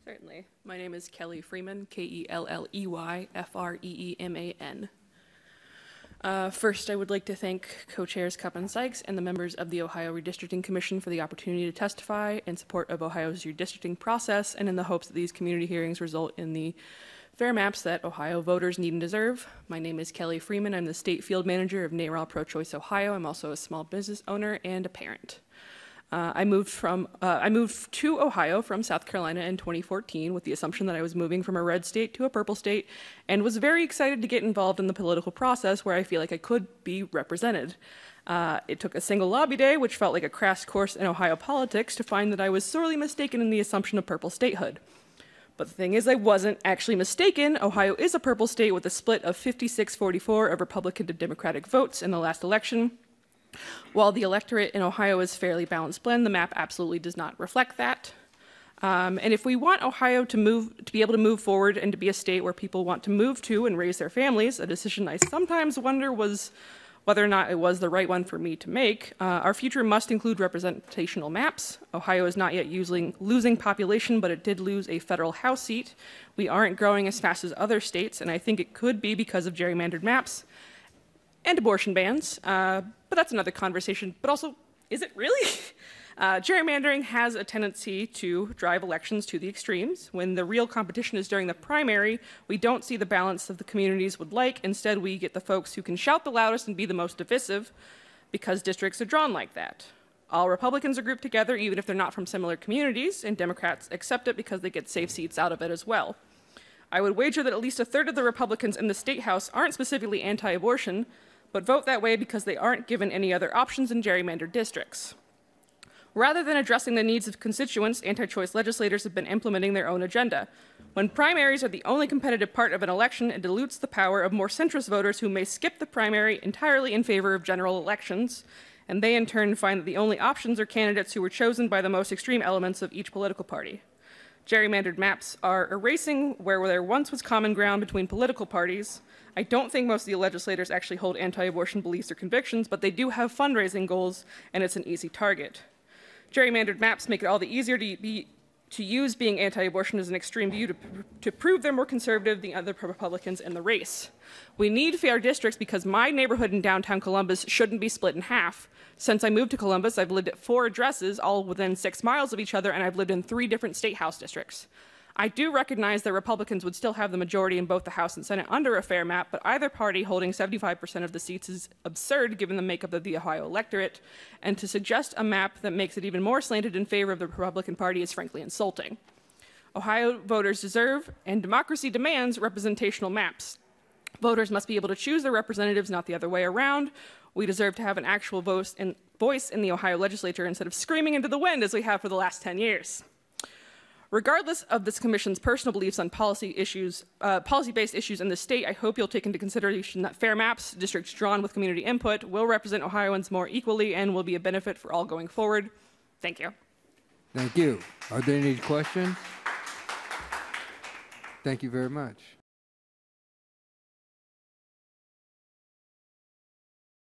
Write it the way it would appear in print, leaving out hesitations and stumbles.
Certainly. My name is Kelley Freeman, Kelley-Freeman. First, I would like to thank Co-chairs Cupp and Sykes and the members of the Ohio Redistricting Commission for the opportunity to testify in support of Ohio's redistricting process and in the hopes that these community hearings result in the fair maps that Ohio voters need and deserve. My name is Kelley Freeman. I'm the state field manager of NARAL Pro-Choice Ohio. I'm also a small business owner and a parent. I moved to Ohio from South Carolina in 2014 with the assumption that I was moving from a red state to a purple state, and was very excited to get involved in the political process where I feel like I could be represented. It took a single lobby day, which felt like a crash course in Ohio politics, to find that I was sorely mistaken in the assumption of purple statehood. But the thing is, I wasn't actually mistaken. Ohio is a purple state with a split of 56-44 of Republican to Democratic votes in the last election. While the electorate in Ohio is a fairly balanced blend, the map absolutely does not reflect that. And if we want Ohio to be able to move forward and to be a state where people want to move to and raise their families, a decision I sometimes wonder was whether or not it was the right one for me to make, our future must include representational maps. Ohio is not yet losing population, but it did lose a federal House seat. We aren't growing as fast as other states, and I think it could be because of gerrymandered maps and abortion bans, but that's another conversation. But also, is it really? Gerrymandering has a tendency to drive elections to the extremes. When the real competition is during the primary, we don't see the balance that the communities would like. Instead, we get the folks who can shout the loudest and be the most divisive because districts are drawn like that. All Republicans are grouped together, even if they're not from similar communities, and Democrats accept it because they get safe seats out of it as well. I would wager that at least a third of the Republicans in the state house aren't specifically anti-abortion, but vote that way because they aren't given any other options in gerrymandered districts. Rather than addressing the needs of constituents, anti-choice legislators have been implementing their own agenda. When primaries are the only competitive part of an election, it dilutes the power of more centrist voters who may skip the primary entirely in favor of general elections, and they in turn find that the only options are candidates who were chosen by the most extreme elements of each political party. Gerrymandered maps are erasing where there once was common ground between political parties. I don't think most of the legislators actually hold anti-abortion beliefs or convictions, but they do have fundraising goals, and it's an easy target. Gerrymandered maps make it all the easier to use being anti-abortion as an extreme view to prove they're more conservative than other Republicans in the race. We need fair districts because my neighborhood in downtown Columbus shouldn't be split in half. Since I moved to Columbus, I've lived at 4 addresses, all within 6 miles of each other, and I've lived in 3 different state house districts. I do recognize that Republicans would still have the majority in both the House and Senate under a fair map, but either party holding 75% of the seats is absurd given the makeup of the Ohio electorate, and to suggest a map that makes it even more slanted in favor of the Republican Party is frankly insulting. Ohio voters deserve, and democracy demands, representational maps. Voters must be able to choose their representatives, not the other way around. We deserve to have an actual voice in the Ohio legislature instead of screaming into the wind as we have for the last 10 years. Regardless of this commission's personal beliefs on policy-based issues in the state, I hope you'll take into consideration that fair maps, districts drawn with community input, will represent Ohioans more equally and will be a benefit for all going forward. Thank you. Thank you. Are there any questions? Thank you very much.